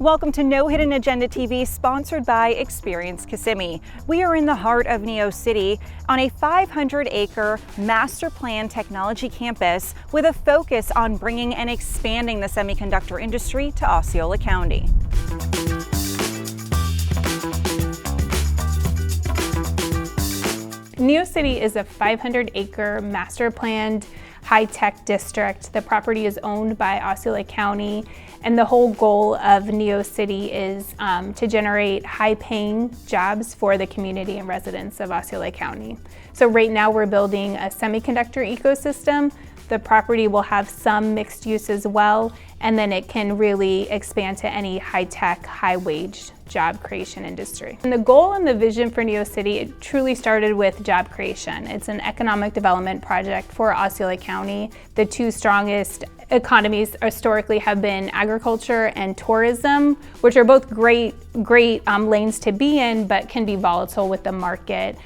Welcome to No Hidden Agenda TV, sponsored by Experience Kissimmee. We are in the heart of NeoCity on a 500-acre master plan technology campus with a focus on bringing and expanding the semiconductor industry to Osceola County. NeoCity is a 500-acre master planned high-tech district. The property is owned by Osceola County, and the whole goal of NeoCity is to generate high-paying jobs for the community and residents of Osceola County. So right now we're building a semiconductor ecosystem. The property will have some mixed use as well, and then it can really expand to any high-tech, high-wage job creation industry. And the goal and the vision for NeoCity, it truly started with job creation. It's an economic development project for Osceola County. The two strongest economies historically have been agriculture and tourism, which are both great lanes to be in, but can be volatile with the market.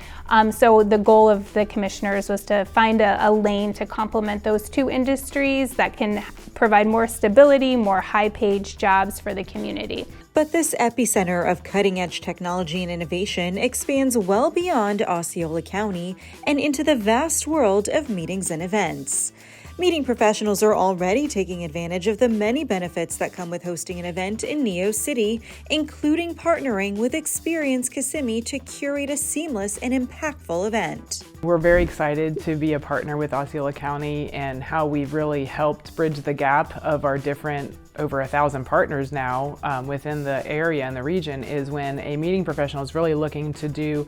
So the goal of the commissioners was to find a lane to complement those two industries that can provide more stability, more high-paid jobs for the community. But this epicenter of cutting-edge technology and innovation expands well beyond Osceola County and into the vast world of meetings and events. Meeting professionals are already taking advantage of the many benefits that come with hosting an event in NeoCity, including partnering with Experience Kissimmee to curate a seamless and impactful event. We're very excited to be a partner with Osceola County and how we've really helped bridge the gap of our different over 1,000 partners now within the area and the region is when a meeting professional is really looking to do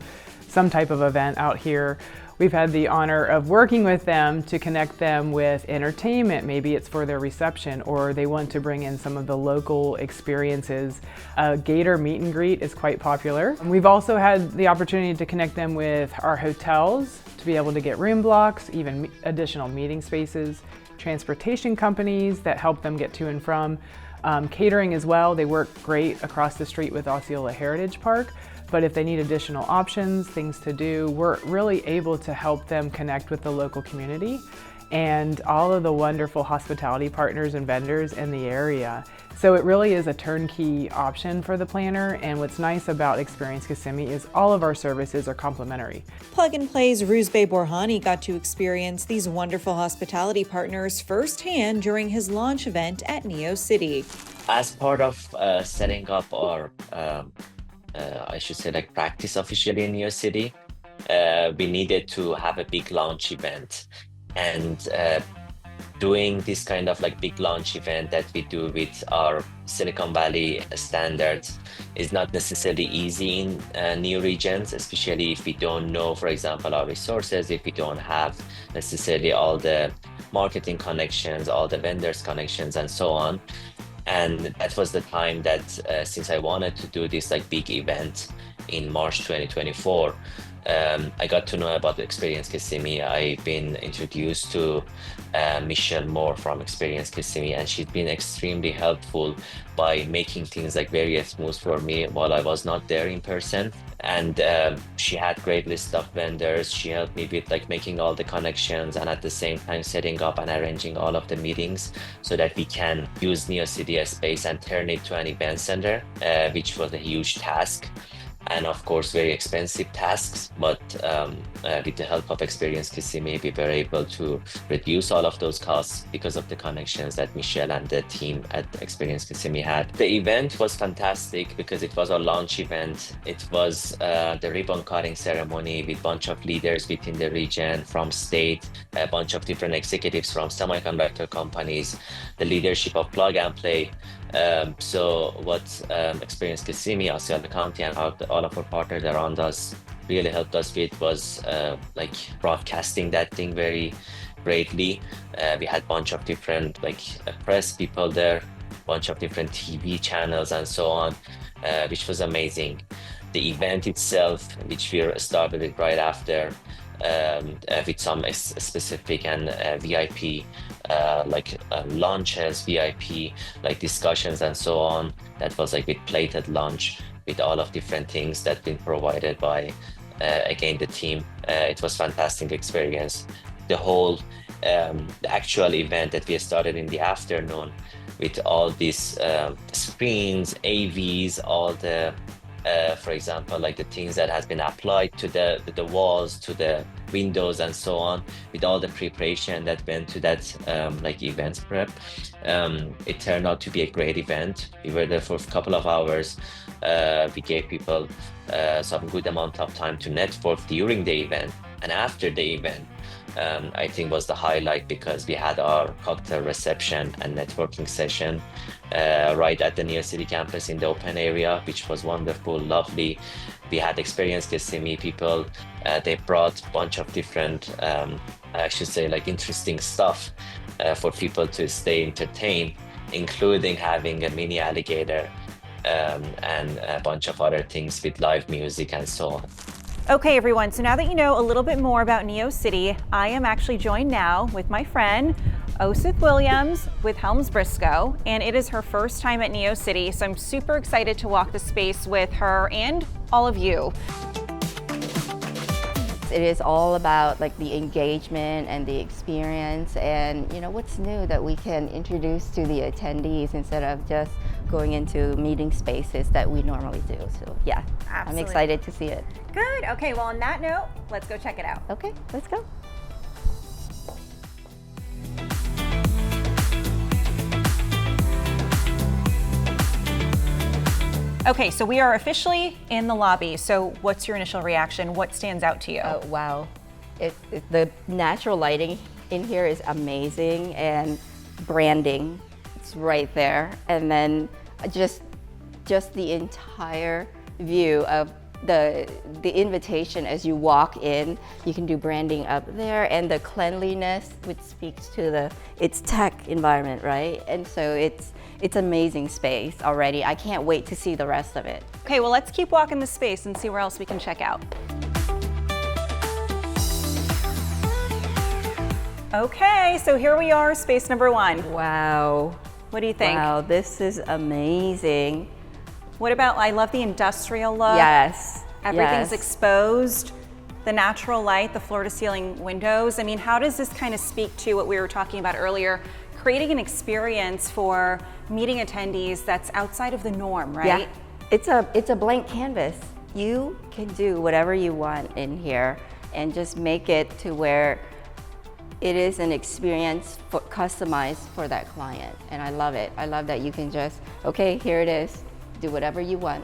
some type of event out here. We've had the honor of working with them to connect them with entertainment. Maybe it's for their reception or they want to bring in some of the local experiences. Gator meet and greet is quite popular. We've also had the opportunity to connect them with our hotels to be able to get room blocks, even additional meeting spaces, transportation companies that help them get to and from. Catering as well, they work great across the street with Osceola Heritage Park. But if they need additional options, things to do, we're really able to help them connect with the local community and all of the wonderful hospitality partners and vendors in the area. So it really is a turnkey option for the planner, and what's nice about Experience Kissimmee is all of our services are complimentary. Plug and Play's Ruzbe Borhani got to experience these wonderful hospitality partners firsthand during his launch event at NeoCity. As part of setting up our I should say like practice officially in NeoCity, we needed to have a big launch event, and doing this kind of like big launch event that we do with our Silicon Valley standards is not necessarily easy in new regions, especially if we don't know, for example, our resources, if we don't have necessarily all the marketing connections, all the vendors connections and so on. And that was the time that since I wanted to do this like big event in March 2024, I got to know about the Experience Kissimmee. I've been introduced to Michelle Moore from Experience Kissimmee, and she's been extremely helpful by making things like very smooth for me while I was not there in person. And she had great list of vendors. She helped me with like making all the connections and at the same time setting up and arranging all of the meetings so that we can use NeoCity space and turn it to an event center, which was a huge task. And of course, very expensive tasks, but with the help of Experience Kissimmee, we were able to reduce all of those costs because of the connections that Michelle and the team at Experience Kissimmee had. The event was fantastic because it was a launch event. It was the ribbon cutting ceremony with a bunch of leaders within the region from state, a bunch of different executives from semiconductor companies, the leadership of Plug and Play. So what Experience Kissimmee, Osceola County, and all of our partners around us really helped us with was like broadcasting that thing very greatly. We had a bunch of different like press people there, bunch of different TV channels and so on, which was amazing. The event itself, which we started with right after, with some specific and VIP lunches, VIP like discussions and so on. That was like with plated lunch with all of different things that been provided by again the team. It was fantastic experience. The whole the actual event that we started in the afternoon with all these screens, AVs, all the for example, like the things that has been applied to the walls, to the windows, and so on, with all the preparation that went to that like event prep. It turned out to be a great event. We were there for a couple of hours. We gave people some good amount of time to network during the event and after the event. I think was the highlight, because we had our cocktail reception and networking session right at the NeoCity campus in the open area, which was wonderful, lovely. We had Experience Kissimmee people. They brought a bunch of different, I should say, like interesting stuff for people to stay entertained, including having a mini alligator and a bunch of other things with live music and so on. Okay, everyone, so now that you know a little bit more about NeoCity, I am actually joined now with my friend, Osith Williams with Helms Briscoe, and it is her first time at NeoCity, so I'm super excited to walk the space with her and all of you. It is all about like the engagement and the experience, and what's new that we can introduce to the attendees instead of just going into meeting spaces that we normally do. So yeah, Absolutely. I'm excited to see it. Good. Okay, well, on that note, let's go check it out. Okay, let's go. Okay, so we are officially in the lobby. So what's your initial reaction? What stands out to you? Oh, wow. The natural lighting in here is amazing, and branding, it's right there. And then just the entire view of the invitation as you walk in. You can do branding up there, and the cleanliness, which speaks to it's tech environment, right? And so it's amazing space already. I can't wait to see the rest of it. Okay, well, let's keep walking the space and see where else we can check out. Okay, so here we are, space number 1. Wow. What do you think? Wow, this is amazing. What about, I love the industrial look. Yes. Everything's yes. exposed, the natural light, the floor to ceiling windows. I mean, how does this kind of speak to what we were talking about earlier, creating an experience for meeting attendees that's outside of the norm, right? Yeah. It's a blank canvas. You can do whatever you want in here and just make it to where it is an experience customized for that client. And I love it. I love that you can just, okay, here it is. Do whatever you want.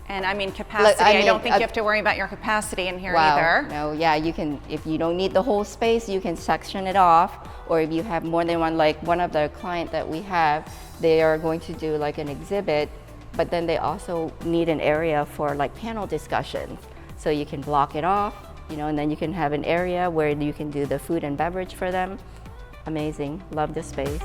And I mean, capacity, I don't think you have to worry about your capacity in here either. No, yeah, you can, if you don't need the whole space, you can section it off. Or if you have more than one, like one of the client that we have, they are going to do like an exhibit, but then they also need an area for like panel discussions. So you can block it off, and then you can have an area where you can do the food and beverage for them. Amazing, love the space.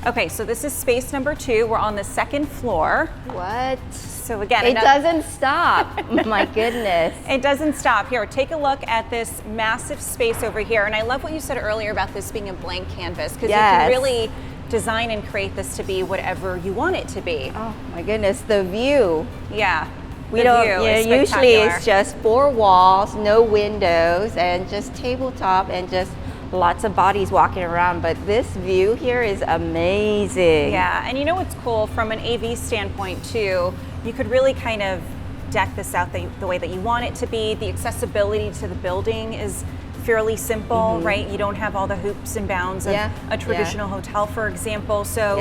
Okay, so this is space number 2. We're on the 2nd floor. What? So again, it doesn't stop. My goodness. It doesn't stop. Here, take a look at this massive space over here. And I love what you said earlier about this being a blank canvas, because you can really design and create this to be whatever you want it to be. Oh my goodness, the view. Yeah. Usually it's just 4 walls, no windows, and just tabletop and just lots of bodies walking around, but this view here is amazing. Yeah, and you know what's cool from an AV standpoint too, you could really kind of deck this out the way that you want it to be. The accessibility to the building is fairly simple, right? You don't have all the hoops and bounds of a traditional hotel, for example. So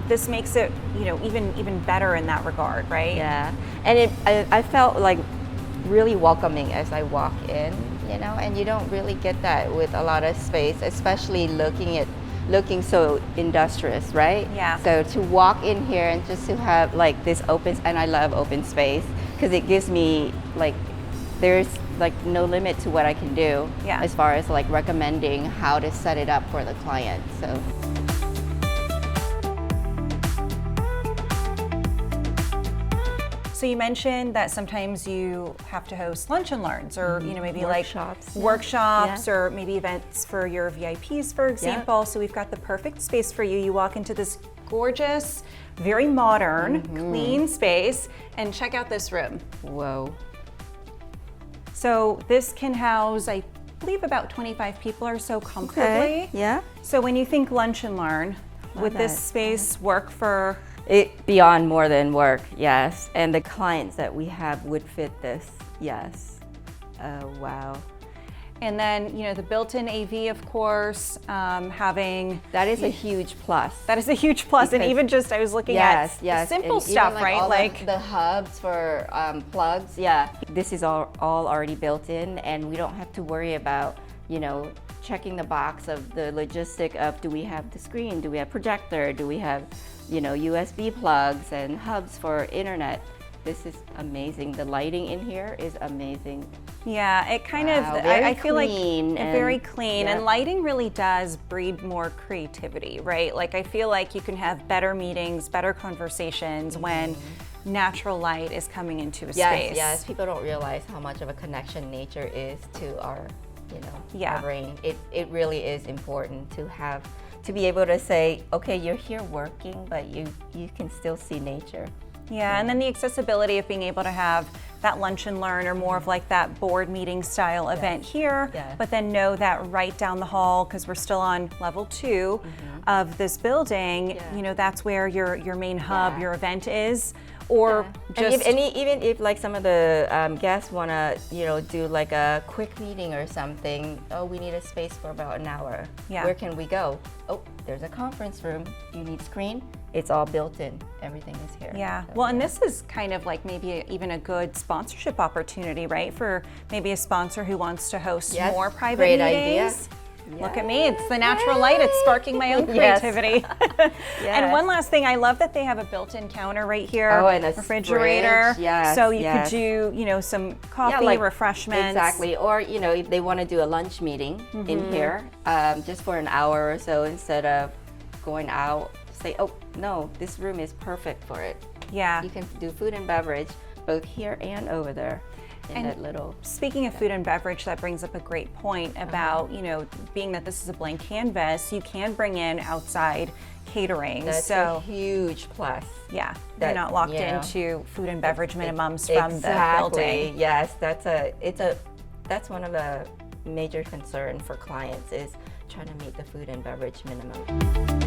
this makes it, even better in that regard, right? Yeah, and I felt like really welcoming as I walk in. And you don't really get that with a lot of space, especially looking so industrious, right? Yeah. So to walk in here and just to have like this open, and I love open space because it gives me there's no limit to what I can do as far as recommending how to set it up for the client. So. So you mentioned that sometimes you have to host lunch and learns, or maybe workshops, or maybe events for your VIPs, for example. So we've got the perfect space for you. You walk into this gorgeous, very modern, clean space, and check out this room. Whoa. So this can house, I believe about 25 people or so comfortably. Okay, yeah. So when you think lunch and learn, would this that. space work for? It beyond more than work, yes. And the clients that we have would fit this, yes. Oh, wow. And then, you know, the built-in AV, of course, having. That is a huge plus. That is a huge plus. And Because- even just, I was looking Yes, at yes. simple And even, stuff, like, right? all Like the hubs for plugs, yeah. This is all already built in, and we don't have to worry about, you know, checking the box of the logistic of, do we have the screen, do we have projector, do we have, you know, USB plugs and hubs for internet. This is amazing. The lighting in here is amazing. yeah, it kind Wow, of, very I feel like clean very and- clean. yeah. And lighting really does breed more creativity, right? Like I feel like you can have better meetings, better conversations when natural light is coming into a Yes, space. yes. People don't realize how much of a connection nature is to our, you know, Yeah. our brain. It really is important to have, to be able to say, okay, you're here working, but you can still see nature. Yeah, and then the accessibility of being able to have that lunch and learn or more of like that board meeting style event here, Yes. but then know that right down the hall, because we're still on level 2 of this building, Yeah. you know, that's where your main hub, Yeah. your event is, or And just even if like some of the guests want to, you know, do like a quick meeting or something, oh, we need a space for about an hour. Yeah. Where can we go? Oh, there's a conference room. You need screen? It's all built in. Everything is here. yeah. So, Well, and this is kind of like maybe even a good sponsorship opportunity, right? For maybe a sponsor who wants to host Yes, more private great idea. meetings. Look at me, it's the natural light. It's sparking my own Yes. creativity. And one last thing, I love that they have a built-in counter right here. Oh, and a refrigerator. fridge. Yes, So you yes. could do, you know, some coffee, like, refreshments. Exactly. Or, you know, if they want to do a lunch meeting in here, just for an hour or so, instead of going out, say, oh, no, this room is perfect for it. Yeah. You can do food and beverage both here and over there in And- that little. Speaking of food and beverage, that brings up a great point about, you know, being that this is a blank canvas, you can bring in outside catering. That's so a huge plus. yeah, that, you're not locked you know, into food and beverage minimums from the Exactly. building. Yes, that's one of the major concern for clients is trying to meet the food and beverage minimum.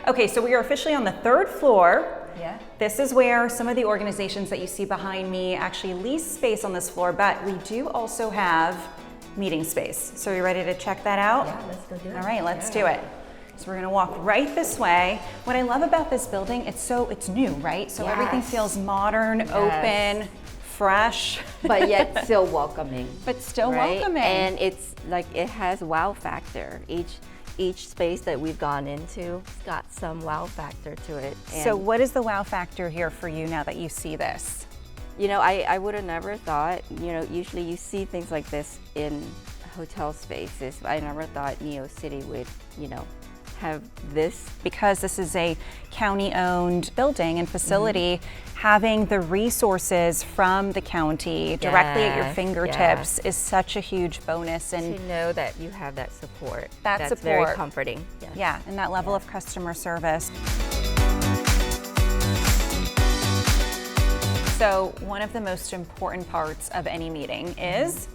Okay, so we are officially on the 3rd floor. Yeah. This is where some of the organizations that you see behind me actually lease space on this floor, but we do also have meeting space. So are you ready to check that out? Yeah, let's go do it. All right, let's do it. So we're gonna walk right this way. What I love about this building, it's new, right? So everything Yes. feels modern, open, fresh, But yet still welcoming. but still right? welcoming. And it's like it has wow factor. Each space that we've gone into has got some wow factor to it. And, so what is the wow factor here for you now that you see this? you know, I would have never thought, you know, usually you see things like this in hotel spaces. I never thought NeoCity would, you know, have this. Because this is a county-owned building and facility, having the resources from the county directly at your Yes, fingertips is such a huge bonus. And To know that you have that support. That That's very support. comforting. Yes. yeah, and that level of customer service. So one of the most important parts of any meeting is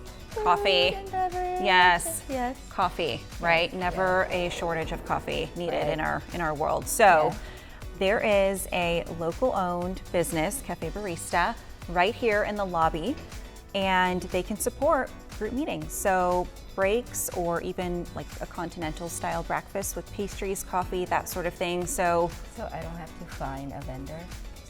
coffee. Food and beverage. Yes. Yes. Coffee, right? Never a shortage of coffee needed in our world. So there is a local owned business, Cafe Barista, right here in the lobby, and they can support group meetings. So breaks or even like a continental style breakfast with pastries, coffee, that sort of thing. So I don't have to find a vendor.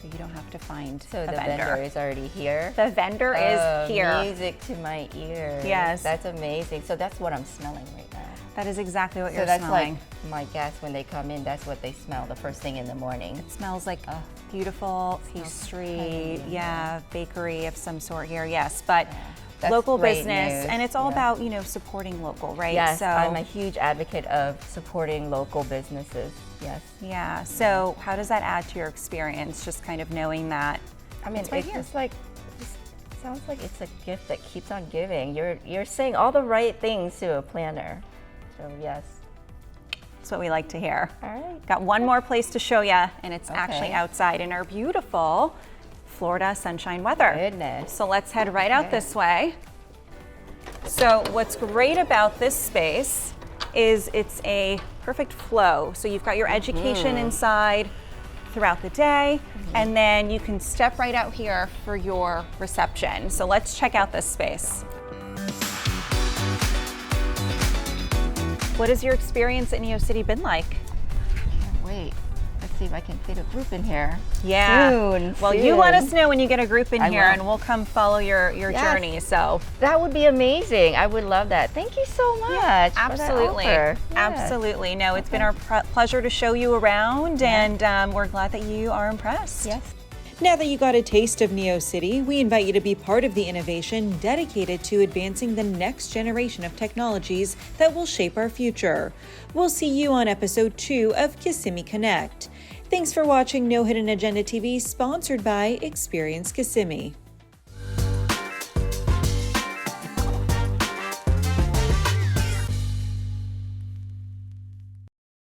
you don't have to find So a the vendor. vendor is already here. The vendor is here. Music to my ears. Yes. That's amazing. So that's what I'm smelling right now. That is exactly what So you're that's smelling. like my guests when they come in, that's what they smell the first thing in the morning. It smells like a beautiful pastry, bakery of some sort here, yes. But That's local great business, news. and it's all Yeah. about, you know, supporting local, right? Yes, So, I'm a huge advocate of supporting local businesses. Yes. yeah. So how does that add to your experience, just kind of knowing that? I mean, It's right it's here. just like, it sounds like it's a gift that keeps on giving. You're saying all the right things to a planner. So yes. That's what we like to hear. All right. Got one more place to show you, and it's actually Okay. outside in our beautiful Florida sunshine weather. Goodness. So let's head right out Okay. this way. So what's great about this space is it's a perfect flow. So you've got your education inside throughout the day, and then you can step right out here for your reception. So let's check out this space. What has your experience at NeoCity been like? Can't wait. Let's see if I can fit a group in here. Yeah. Soon. Well, you let us know when you get a group in I here, will. and we'll come follow your journey. So That would be amazing. I would love that. Thank you so much. absolutely, For that offer. Yeah. absolutely. No, it's been our pleasure to show you around, and we're glad that you are impressed. Yes. Now that you got a taste of NeoCity, we invite you to be part of the innovation dedicated to advancing the next generation of technologies that will shape our future. We'll see you on episode 2 of Kissimmee Connect. Thanks for watching No Hidden Agenda TV, sponsored by Experience Kissimmee.